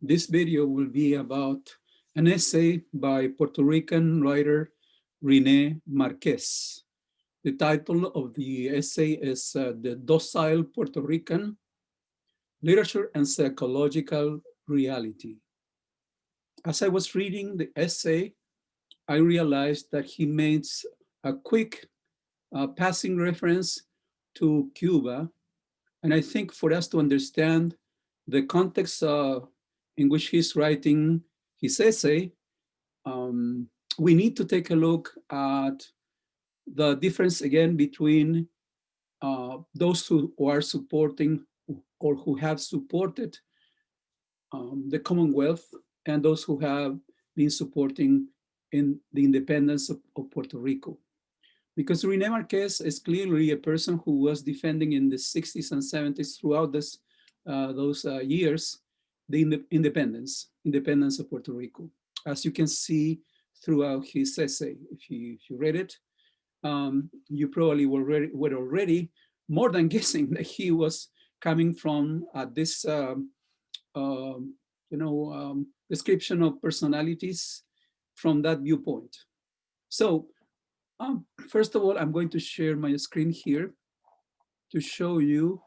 This video will be about an essay by Puerto Rican writer Rene Marqués. The title of the essay is The Docile Puerto Rican, Literature and Psychological Reality. As I was reading the essay, I realized that he makes a quick passing reference to Cuba. And I think for us to understand the context in which he's writing his essay, we need to take a look at the difference again between those who are supporting or who have supported the Commonwealth and those who have been supporting in the independence of Puerto Rico. Because Rene Marqués is clearly a person who was defending in the 60s and 70s throughout those years, the independence of Puerto Rico. As you can see throughout his essay, if you read it, you probably were already more than guessing that he was coming from this description of personalities from that viewpoint. So first of all, I'm going to share my screen here to show you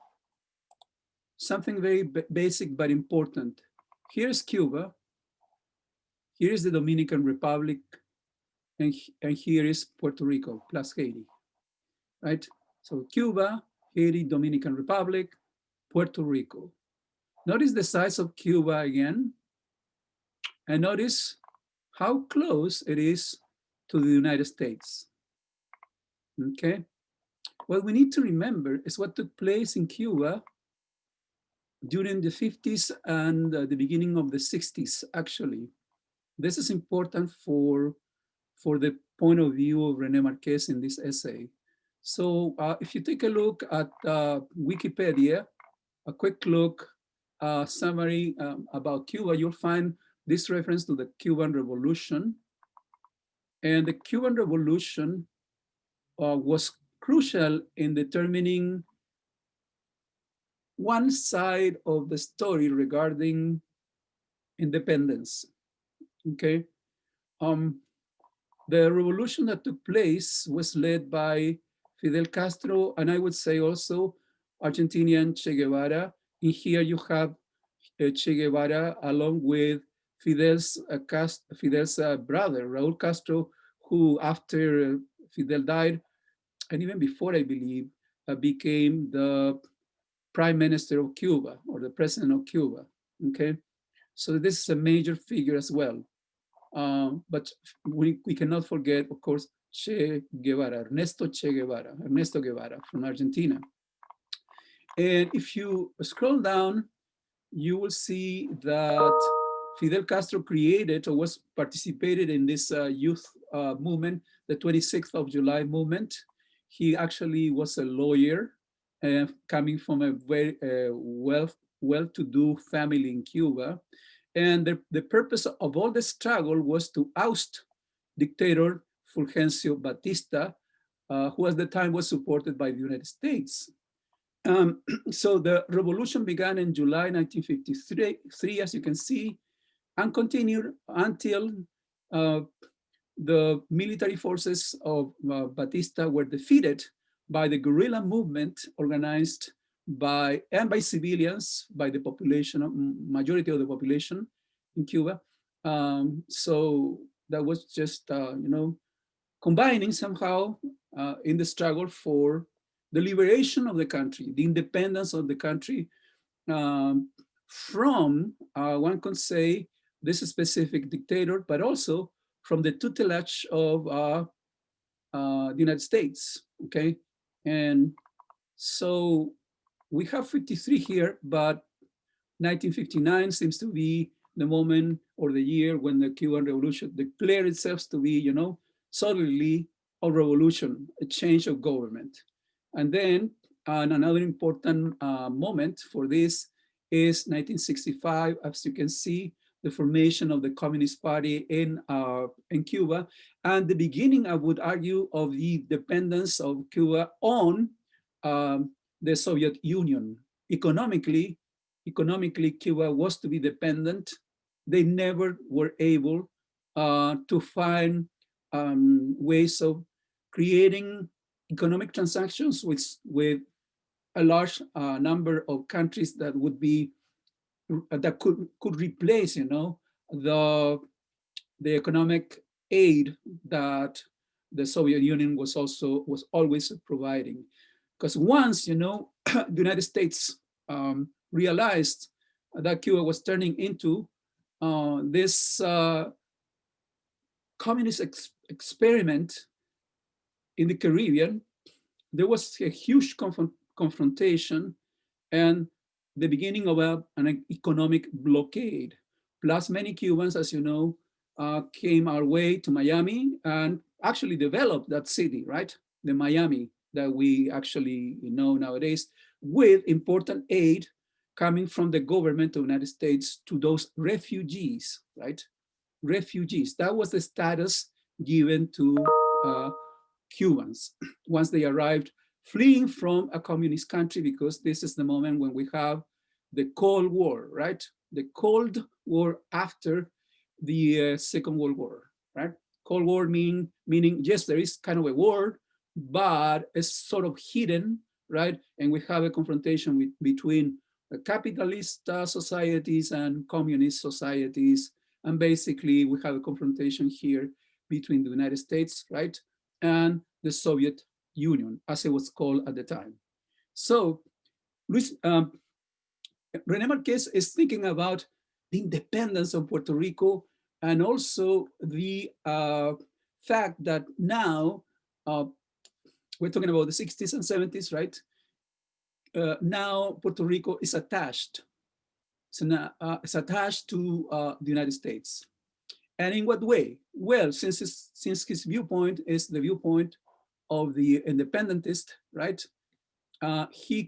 something very basic but important. Here's Cuba, here is the Dominican Republic, and here is Puerto Rico plus Haiti, right? So Cuba, Haiti, Dominican Republic, Puerto Rico. Notice the size of Cuba again, and notice how close it is to the United States, okay? What we need to remember is what took place in Cuba during the 50s and the beginning of the 60s, actually. This is important for the point of view of Rene Marqués in this essay. So if you take a look at Wikipedia, a quick look, summary about Cuba, you'll find this reference to the Cuban Revolution. And the Cuban Revolution was crucial in determining one side of the story regarding independence, okay? The revolution that took place was led by Fidel Castro, and I would say also Argentinian Che Guevara. In here you have Che Guevara along with Fidel's brother, Raul Castro, who after Fidel died, and even before I believe, became the Prime Minister of Cuba or the President of Cuba, okay? So this is a major figure as well. But we cannot forget, of course, Che Guevara, Ernesto Guevara from Argentina. And if you scroll down, you will see that Fidel Castro created or was participated in this youth movement, the 26th of July movement. He actually was a lawyer coming from a very well-to-do family in Cuba. And the purpose of all the struggle was to oust dictator Fulgencio Batista, who at the time was supported by the United States. So the revolution began in July 1953, as you can see, and continued until the military forces of Batista were defeated by the guerrilla movement organized by civilians, by the population, majority of the population in Cuba. So that was just, combining somehow in the struggle for the liberation of the country, the independence of the country from, one could say, this specific dictator, but also from the tutelage of the United States, okay? And so we have 53 here, but 1959 seems to be the moment or the year when the Cuban Revolution declared itself to be, solidly a revolution, a change of government. And then another important moment for this is 1965, as you can see, the formation of the Communist Party in Cuba, and the beginning, I would argue, of the dependence of Cuba on the Soviet Union. Economically, Cuba was to be dependent they never were able to find ways of creating economic transactions with a large number of countries that would be that could replace, the economic aid that the Soviet Union was always providing. Because once, the United States realized that Cuba was turning into this communist experiment in the Caribbean, there was a huge confrontation and the beginning of an economic blockade. Plus, many Cubans, as you know, came our way to Miami and actually developed that city, right? The Miami that we actually know nowadays, with important aid coming from the government of the United States to those refugees, right? Refugees. That was the status given to uh, Cubans once they arrived, fleeing from a communist country, because this is the moment when we have the Cold War, right? The Cold War after the Second World War, right? Cold War meaning, yes, there is kind of a war, but it's sort of hidden, right? And we have a confrontation between capitalist societies and communist societies. And basically, we have a confrontation here between the United States, right, and the Soviet Union, as it was called at the time. So Luis, Rene Marquez is thinking about the independence of Puerto Rico and also the fact that now, we're talking about the 60s and 70s, right? Now Puerto Rico is attached. So now, it's attached to the United States. And in what way? Well, since his viewpoint is the viewpoint of the independentist, right? He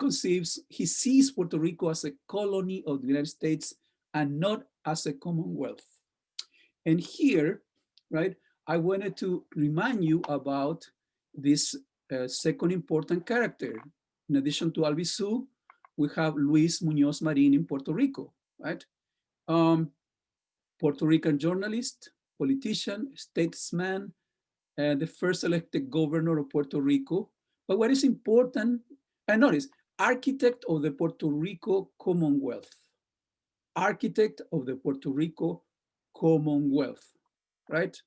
sees Puerto Rico as a colony of the United States and not as a commonwealth. And here, right, I wanted to remind you about this second important character. In addition to Albizu, we have Luis Muñoz Marin in Puerto Rico, right? Puerto Rican journalist, politician, statesman, the first elected governor of Puerto Rico. But what is important, and notice, architect of the Puerto Rico Commonwealth. Architect of the Puerto Rico Commonwealth, right?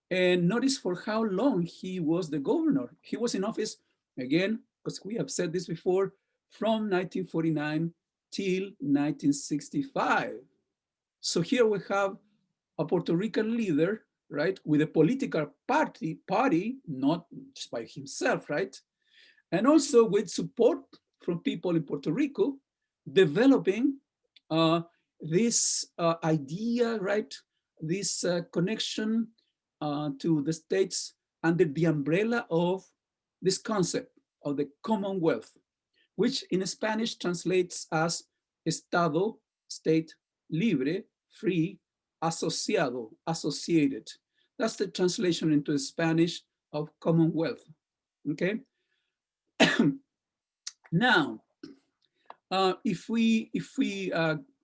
And notice for how long he was the governor. He was in office, again, because we have said this before, from 1949 till 1965. So here we have a Puerto Rican leader, right, with a political party, not just by himself, right? And also with support from people in Puerto Rico, developing this idea, right, this connection to the states under the umbrella of this concept of the Commonwealth, which in Spanish translates as Estado, state, libre, free, asociado, associated. That's the translation into Spanish of Commonwealth, okay? Now, if we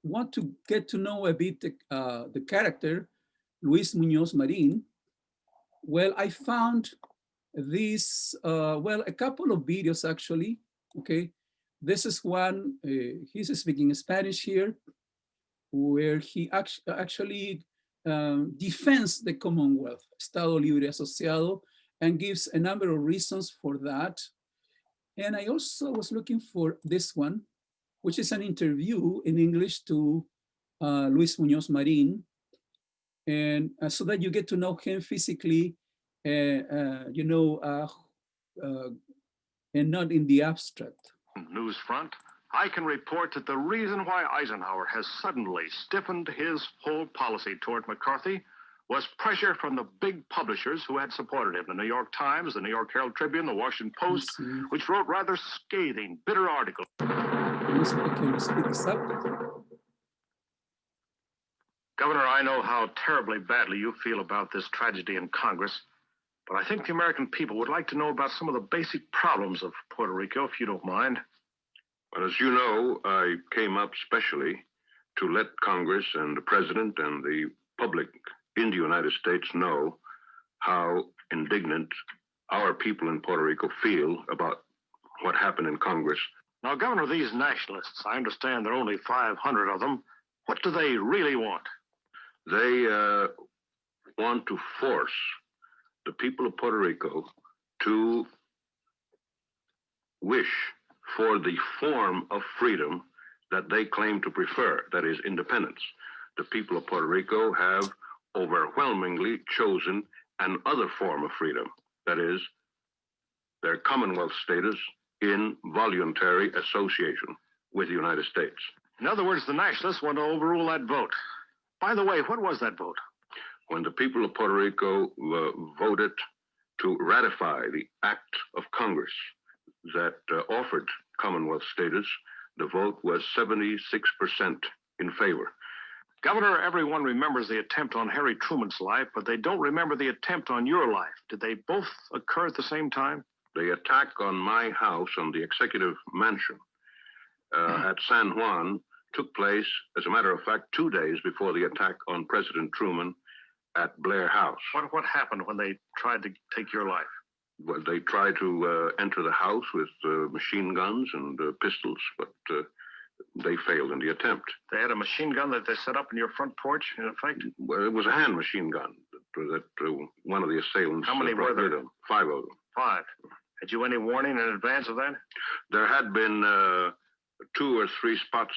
want to get to know a bit the character, Luis Muñoz Marin, well, I found this, well, a couple of videos actually, okay? This is one, he's speaking Spanish here, where he actually defends the Commonwealth, Estado Libre Asociado, and gives a number of reasons for that. And I also was looking for this one, which is an interview in English to Luis Muñoz Marin, and so that you get to know him physically, you know, and not in the abstract. News front, I can report that the reason why Eisenhower has suddenly stiffened his whole policy toward McCarthy was pressure from the big publishers who had supported him. The New York Times, the New York Herald Tribune, the Washington Post, which wrote rather scathing, bitter articles. Can you speak this up? Governor, I know how terribly badly you feel about this tragedy in Congress, but I think the American people would like to know about some of the basic problems of Puerto Rico, if you don't mind. Well, as you know, I came up specially to let Congress and the President and the public in the United States know how indignant our people in Puerto Rico feel about what happened in Congress. Now, Governor, these nationalists, I understand there are only 500 of them. What do they really want? They want to force the people of Puerto Rico to wish for the form of freedom that they claim to prefer, that is independence. The people of Puerto Rico have overwhelmingly chosen another form of freedom, that is their Commonwealth status in voluntary association with the United States. In other words, the nationalists want to overrule that vote. By the way, what was that vote? When the people of Puerto Rico voted to ratify the act of Congress that offered Commonwealth status, the vote was 76% in favor. Governor, everyone remembers the attempt on Harry Truman's life, but they don't remember the attempt on your life. Did they both occur at the same time? The attack on my house, on the executive mansion at San Juan, took place, as a matter of fact, 2 days before the attack on President Truman at Blair House. What happened when they tried to take your life? Well, they tried to enter the house with machine guns and pistols, but they failed in the attempt. They had a machine gun that they set up in your front porch, in effect? Well, it was a hand machine gun that one of the assailants... How many were there? 5 of them. 5. Had you any warning in advance of that? There had been 2 or 3 spots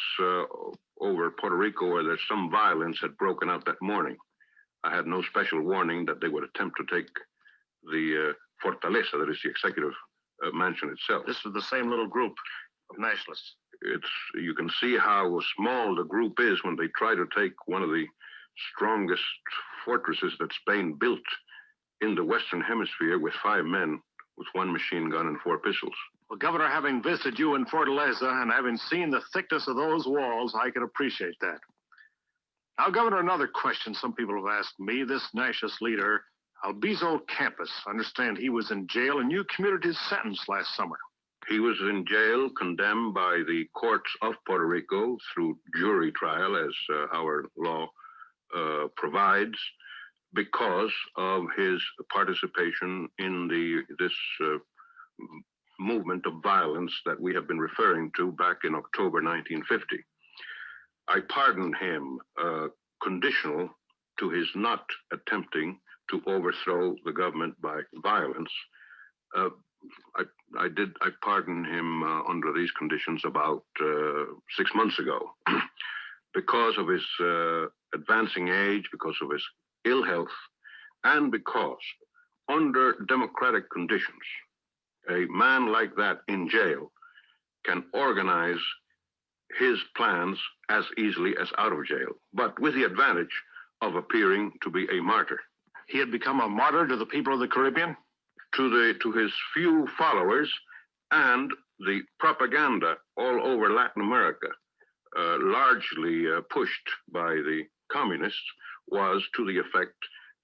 over Puerto Rico where there's some violence had broken out that morning. I had no special warning that they would attempt to take the Fortaleza, that is the executive mansion itself. This was the same little group of nationalists. You can see how small the group is when they try to take one of the strongest fortresses that Spain built in the Western Hemisphere with 5 men, with 1 machine gun and 4 pistols. Well, Governor, having visited you in Fortaleza and having seen the thickness of those walls, I can appreciate that. Now, Governor, another question some people have asked me. This nationalist leader, Albizu Campos, I understand he was in jail and you commuted his sentence last summer. He was in jail, condemned by the courts of Puerto Rico through jury trial, as our law provides, because of his participation in this movement of violence that we have been referring to back in October 1950. I pardoned him conditional to his not attempting to overthrow the government by violence. I pardoned him under these conditions about 6 months ago because of his advancing age, because of his ill health, and because under democratic conditions, a man like that in jail can organize his plans as easily as out of jail, but with the advantage of appearing to be a martyr. He had become a martyr to the people of the Caribbean? To his few followers, and the propaganda all over Latin America, largely pushed by the communists, was to the effect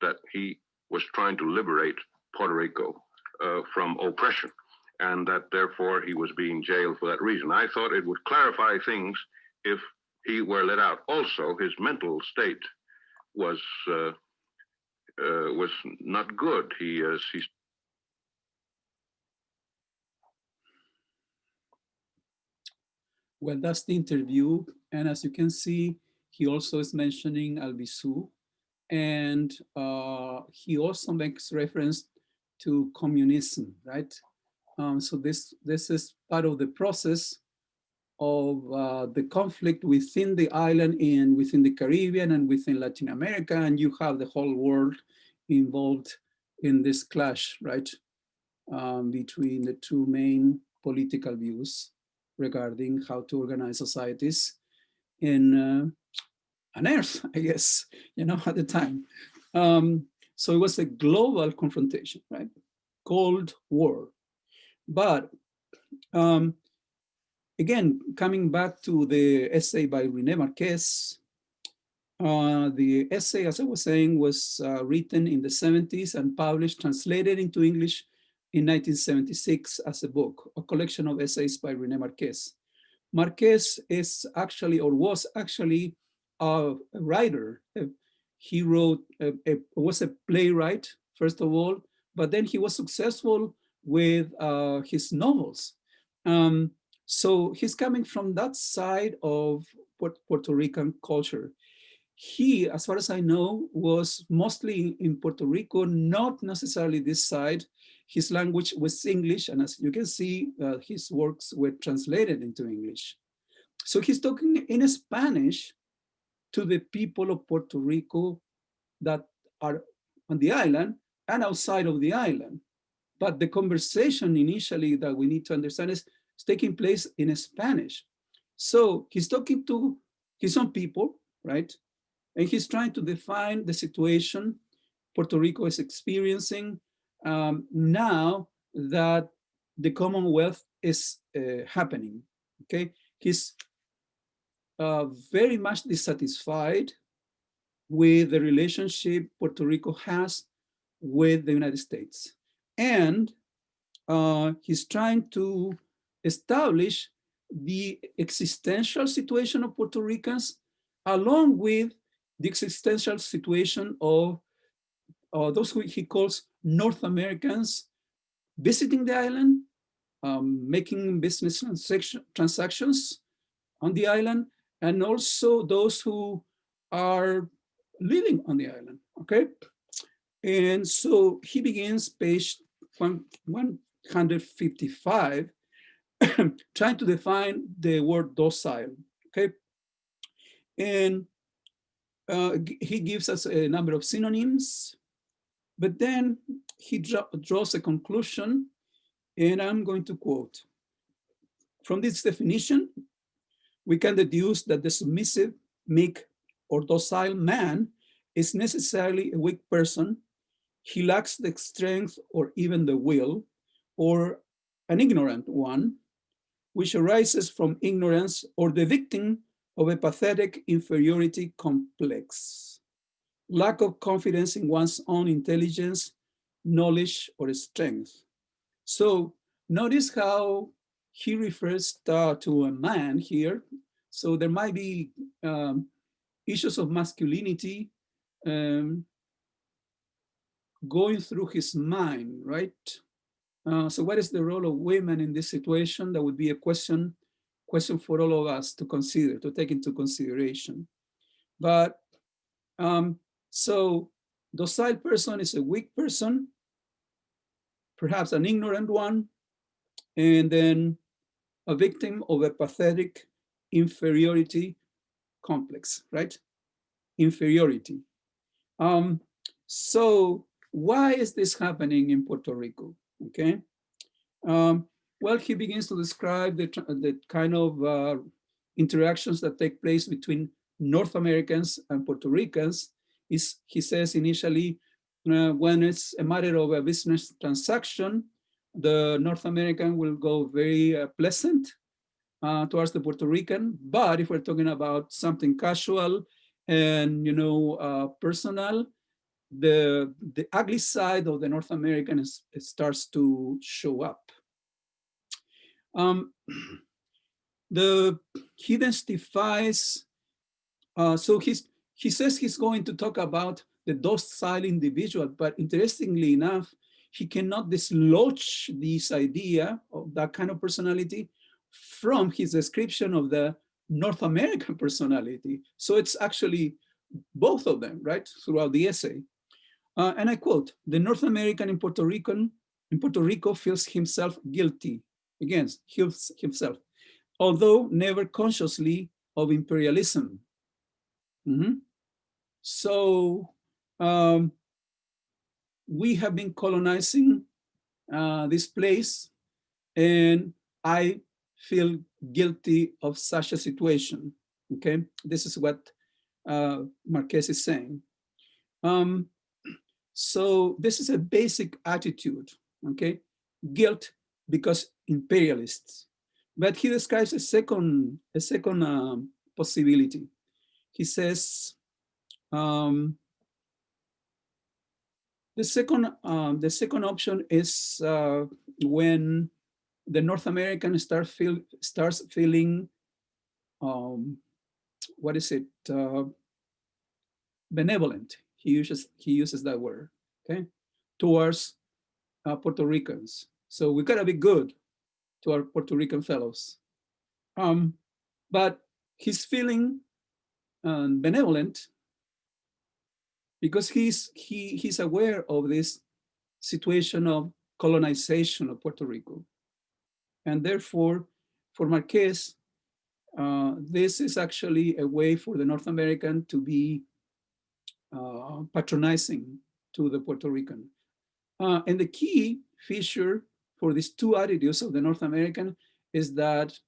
that he was trying to liberate Puerto Rico from oppression, and that therefore he was being jailed for that reason. I thought it would clarify things if he were let out. Also, his mental state was not good. Well, that's the interview. And as you can see, he also is mentioning Albizu. And he also makes reference to communism, right? So this is part of the process of the conflict within the island and within the Caribbean and within Latin America. And you have the whole world involved in this clash, right? Between the 2 main political views regarding how to organize societies in on Earth, I guess, at the time. So it was a global confrontation, right? Cold War. But again, coming back to the essay by Rene Marqués, the essay, as I was saying, was written in the 70s and published, translated into English in 1976 as a book, a collection of essays by Rene Marqués. Marqués is actually, or was actually, a writer. He wrote, was a playwright, first of all, but then he was successful with his novels. So he's coming from that side of Puerto Rican culture. He, as far as I know, was mostly in Puerto Rico, not necessarily this side. His language was English, and as you can see, his works were translated into English. So he's talking in Spanish to the people of Puerto Rico that are on the island and outside of the island. But the conversation initially that we need to understand is taking place in Spanish. So he's talking to his own people, right? And he's trying to define the situation Puerto Rico is experiencing now that the Commonwealth is happening, okay? He's very much dissatisfied with the relationship Puerto Rico has with the United States. And he's trying to establish the existential situation of Puerto Ricans along with the existential situation of those who he calls North Americans visiting the island, making business transactions on the island, and also those who are living on the island, okay? And so he begins page 155, trying to define the word docile, okay? And he gives us a number of synonyms, but then he draws a conclusion, and I'm going to quote. From this definition, we can deduce that the submissive, meek, or docile man is necessarily a weak person. He lacks the strength or even the will, or an ignorant one, which arises from ignorance or the victim of a pathetic inferiority complex, lack of confidence in one's own intelligence, knowledge, or strength. So notice how he refers to a man here. So there might be issues of masculinity going through his mind, right? So what is the role of women in this situation? That would be a question for all of us to consider, to take into consideration. But so docile person is a weak person, perhaps an ignorant one, and then a victim of a pathetic inferiority complex, right? Inferiority. So why is this happening in Puerto Rico? Okay. Well, he begins to describe the kind of interactions that take place between North Americans and Puerto Ricans. He says initially, when it's a matter of a business transaction, the North American will go very pleasant towards the Puerto Rican. But if we're talking about something casual and personal, the ugly side of the North American starts to show up. He testifies, so he says he's going to talk about the docile individual, but interestingly enough, he cannot dislodge this idea of that kind of personality from his description of the North American personality. So it's actually both of them, right, throughout the essay. And I quote, "The North American in Puerto Rico feels himself guilty," again, himself, although never consciously, of imperialism. So we have been colonizing this place, and I feel guilty of such a situation, okay? This is what Marqués is saying. So this is a basic attitude, okay? Guilt because imperialists. But he describes a second possibility. He says, the second option is when the North American starts feeling what is it? Benevolent. He uses that word, okay, towards Puerto Ricans. So we gotta be good to our Puerto Rican fellows. Um, but he's feeling benevolent because he's aware of this situation of colonization of Puerto Rico, and therefore, for Marqués, this is actually a way for the North American to be patronizing to the Puerto Rican. And the key feature for these two attitudes of the North American is that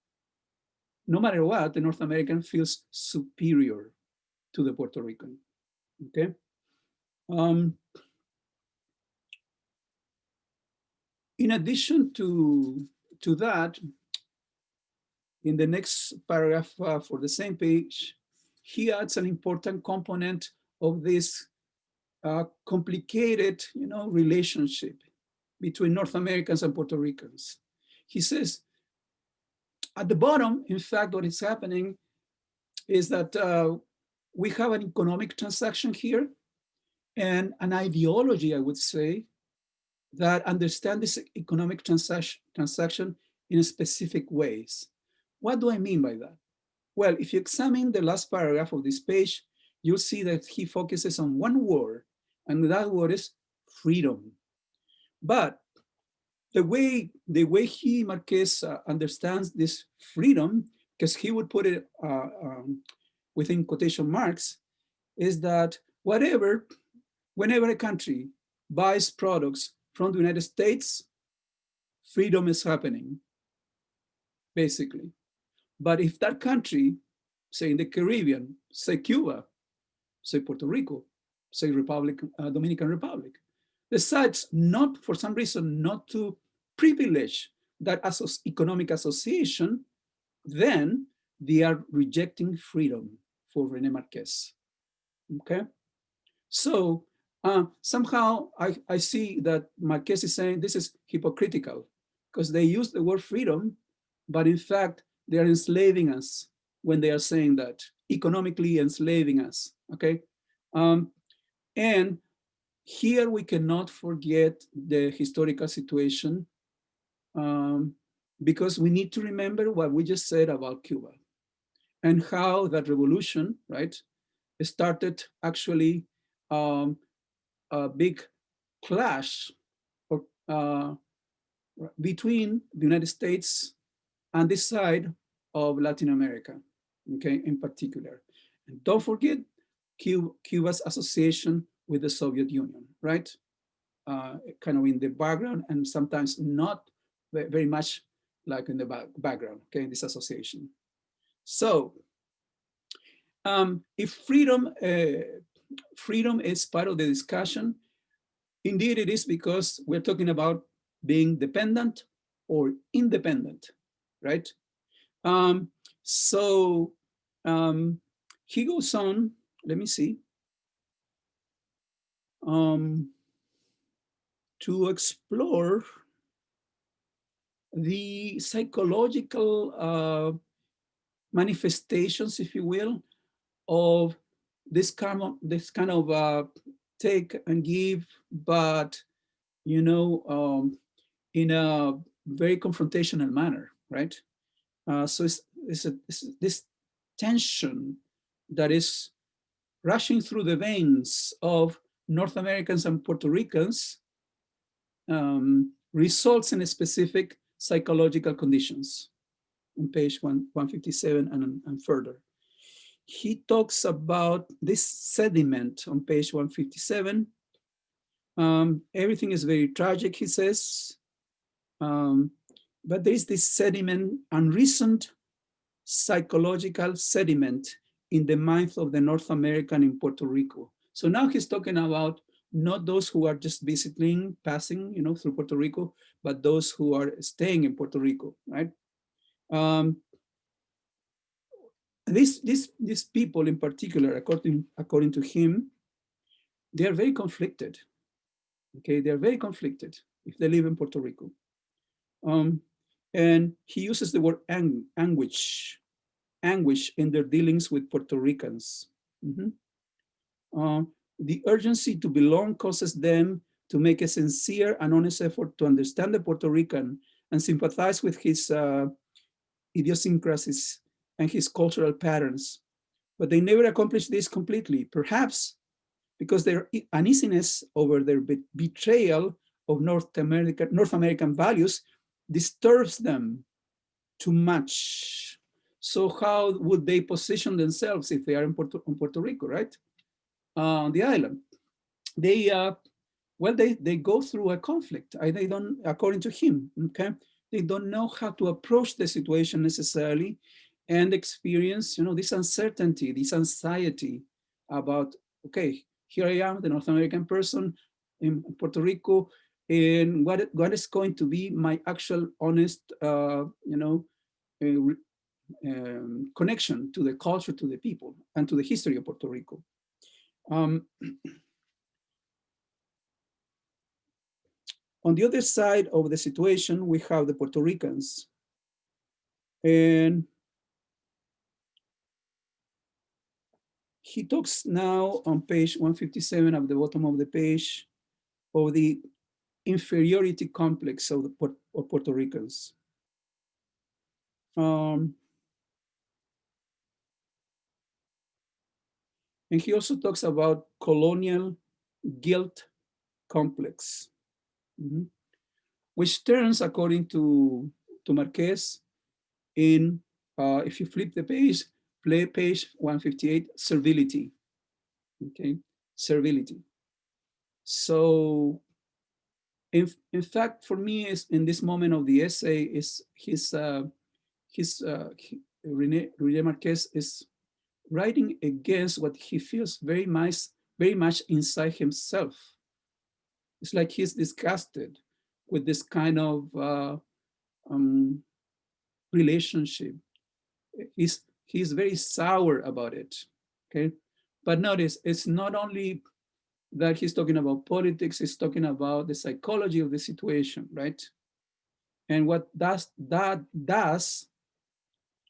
no matter what, the North American feels superior to the Puerto Rican. Okay. In addition to that, in the next paragraph for the same page, he adds an important component of this complicated, relationship between North Americans and Puerto Ricans. He says, at the bottom, in fact, what is happening is that we have an economic transaction here and an ideology, I would say, that understand this economic transaction in specific ways. What do I mean by that? Well, if you examine the last paragraph of this page, you'll see that he focuses on one word, and that word is freedom. But the way he, Marqués, understands this freedom, because he would put it within quotation marks, is that whenever a country buys products from the United States, freedom is happening, basically. But if that country, say in the Caribbean, say Cuba, say Puerto Rico, say Dominican Republic, decides not, for some reason, not to privilege that economic association, then they are rejecting freedom for Rene Marqués. Okay? So somehow I see that Marqués is saying this is hypocritical because they use the word freedom, but in fact, they are enslaving us when they are saying that, economically enslaving us, okay? And here we cannot forget the historical situation because we need to remember what we just said about Cuba and how that revolution, right, started actually a big clash or, between the United States and this side of Latin America, okay, in particular. And don't forget Cuba's association with the Soviet Union, right? Kind of in the background and sometimes not very much like in the background, okay, in this association. So if freedom is part of the discussion, indeed it is, because we're talking about being dependent or independent, right? So he goes on, let me see, to explore the psychological manifestations, if you will, of this kind of take and give, but in a very confrontational manner, right? So it's this tension that is rushing through the veins of North Americans and Puerto Ricans results in specific psychological conditions on page 157 and further. He talks about this sediment on page 157. Everything is very tragic, he says, but there is this sediment, unreasoned psychological sediment in the mind of the North American in Puerto Rico. So now he's talking about not those who are just visiting, passing, through Puerto Rico, but those who are staying in Puerto Rico, right? These people in particular, according to him, they are very conflicted. Okay, they are very conflicted if they live in Puerto Rico. And he uses the word anguish, anguish in their dealings with Puerto Ricans. Mhm. The urgency to belong causes them to make a sincere and honest effort to understand the Puerto Rican and sympathize with his idiosyncrasies and his cultural patterns. But they never accomplish this completely, perhaps because their uneasiness over their betrayal of North American values disturbs them too much. So how would they position themselves if they are in Puerto Rico, right? On the island. They, well, they go through a conflict. They don't, according to him, okay? They don't know how to approach the situation necessarily and experience, this uncertainty, this anxiety about, okay, here I am, the North American person in Puerto Rico, and what is going to be my actual honest, uh, connection to the culture, to the people, and to the history of Puerto Rico. Um, on the other side of the situation, we have the Puerto Ricans. And he talks now on page 157 at the bottom of the page of the inferiority complex of of Puerto Ricans. And he also talks about colonial guilt complex, which turns, according to Marqués, in, if you flip the page, page 158, servility, okay, servility. So in fact, for me, is in this moment of the essay, is Rene Marqués is writing against what he feels very much inside himself. It's like he's disgusted with this kind of relationship. He's very sour about it, okay? But notice, it's not only that he's talking about politics, he's talking about the psychology of the situation, right? And what that does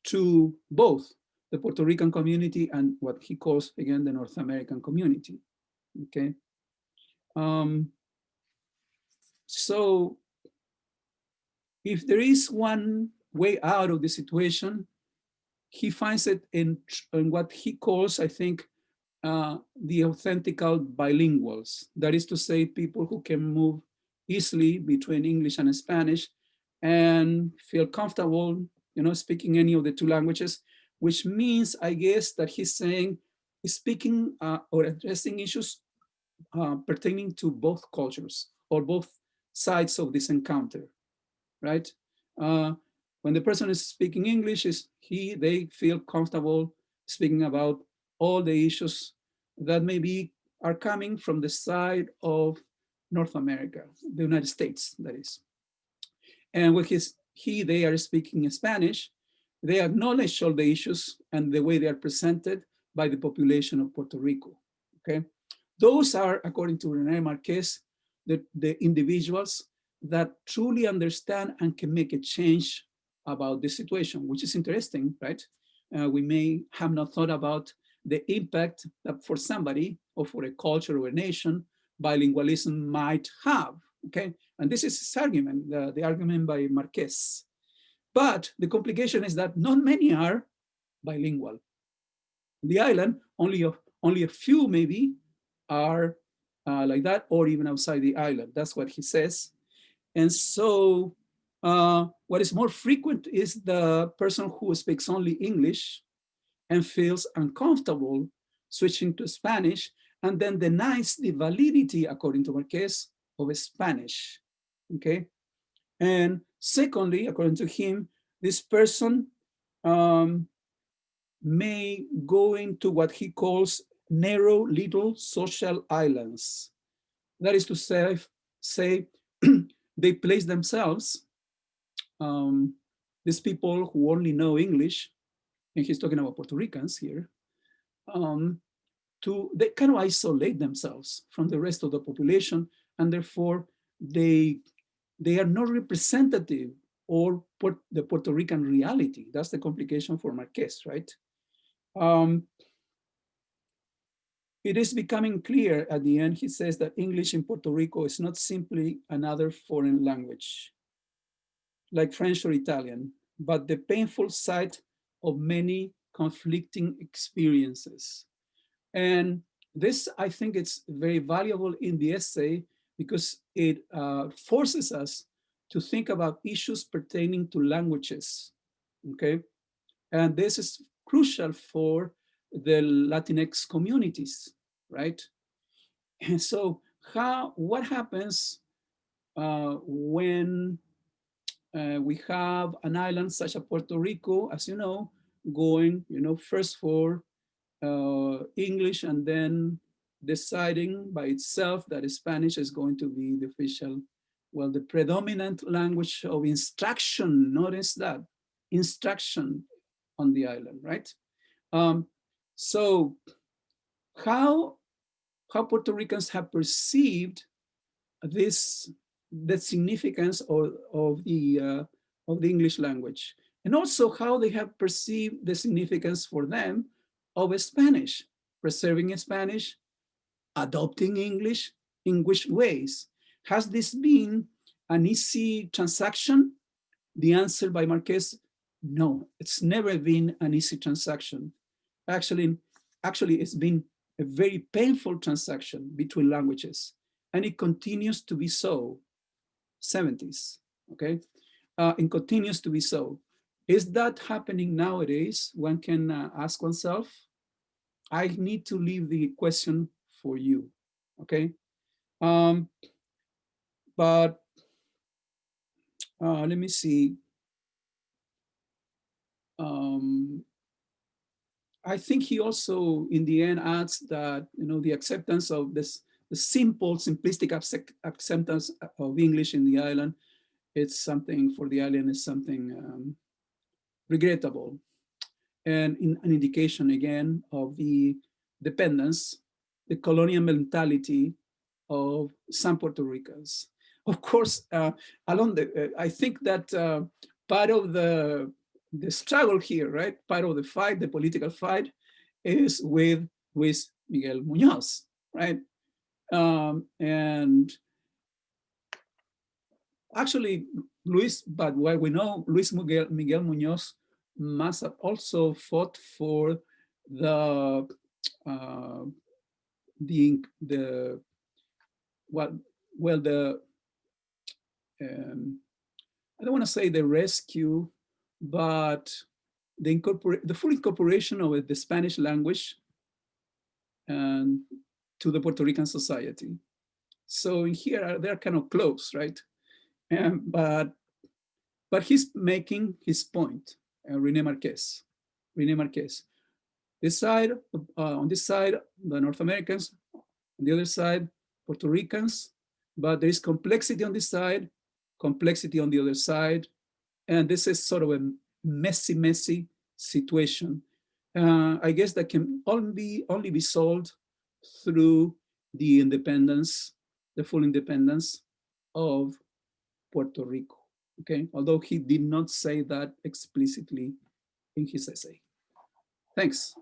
to both the Puerto Rican community and what he calls, again, the North American community, okay? So if there is one way out of the situation, he finds it in what he calls, I think, the authentical bilinguals. That is to say, people who can move easily between English and Spanish and feel comfortable, speaking any of the two languages, which means, I guess, that he's saying, speaking or addressing issues pertaining to both cultures or both sides of this encounter, right? When the person is speaking English, they feel comfortable speaking about all the issues that maybe are coming from the side of North America, the United States, that is. And with they are speaking Spanish, they acknowledge all the issues and the way they are presented by the population of Puerto Rico, okay? Those are, according to Rene Marqués, the individuals that truly understand and can make a change about the situation, which is interesting, right? We may have not thought about the impact that for somebody or for a culture or a nation, bilingualism might have, okay? And this is his argument, the argument by Marqués. But the complication is that not many are bilingual. On the island, only a few maybe are like that, or even outside the island. That's what he says. And so what is more frequent is the person who speaks only English and feels uncomfortable switching to Spanish and then denies the validity, according to Marqués, of Spanish, okay? And secondly, according to him, this person may go into what he calls narrow little social islands. That is to say they place themselves, these people who only know English, and he's talking about Puerto Ricans here, they kind of isolate themselves from the rest of the population, and therefore they are not representative or the Puerto Rican reality. That's the complication for Marqués, right? Um, it is becoming clear at the end, he says, that English in Puerto Rico is not simply another foreign language, like French or Italian, but the painful side of many conflicting experiences. And this, I think, it's very valuable in the essay because it forces us to think about issues pertaining to languages, okay? And this is crucial for the Latinx communities, right? And so what happens when we have an island such as Puerto Rico, as you know, going, first for English and then deciding by itself that Spanish is going to be the official, well, the predominant language of instruction. Notice that, instruction on the island, right? So how Puerto Ricans have perceived this, the significance of the English language, and also how they have perceived the significance for them of Spanish, preserving Spanish, adopting English ways. Has this been an easy transaction? The answer by Marqués, no, it's never been an easy transaction. Actually, it's been a very painful transaction between languages, and it continues to be so, 70s, okay? And continues to be so. Is that happening nowadays? One can ask oneself. I need to leave the question for you, okay? But let me see. I think he also, in the end, adds that the acceptance of this, the simple, simplistic acceptance of English in the island, it's something for the island is something regrettable, and an indication again of the dependence, the colonial mentality of some Puerto Ricans. Of course, I think that part of the struggle here, right? Part of the fight, the political fight, is with Luis Miguel Muñoz, right? And actually, but what we know, Luis Miguel Muñoz must have also fought for the uh, the well the I don't want to say the rescue, but the full incorporation of the Spanish language and to the Puerto Rican society. So in here they're kind of close, right? But he's making his point, Rene Marqués. Rene Marqués. This side, on this side, the North Americans, on the other side, Puerto Ricans, but there is complexity on this side, complexity on the other side, and this is sort of a messy situation. I guess that can only be solved through the independence, the full independence of Puerto Rico. Okay, although he did not say that explicitly in his essay. Thanks.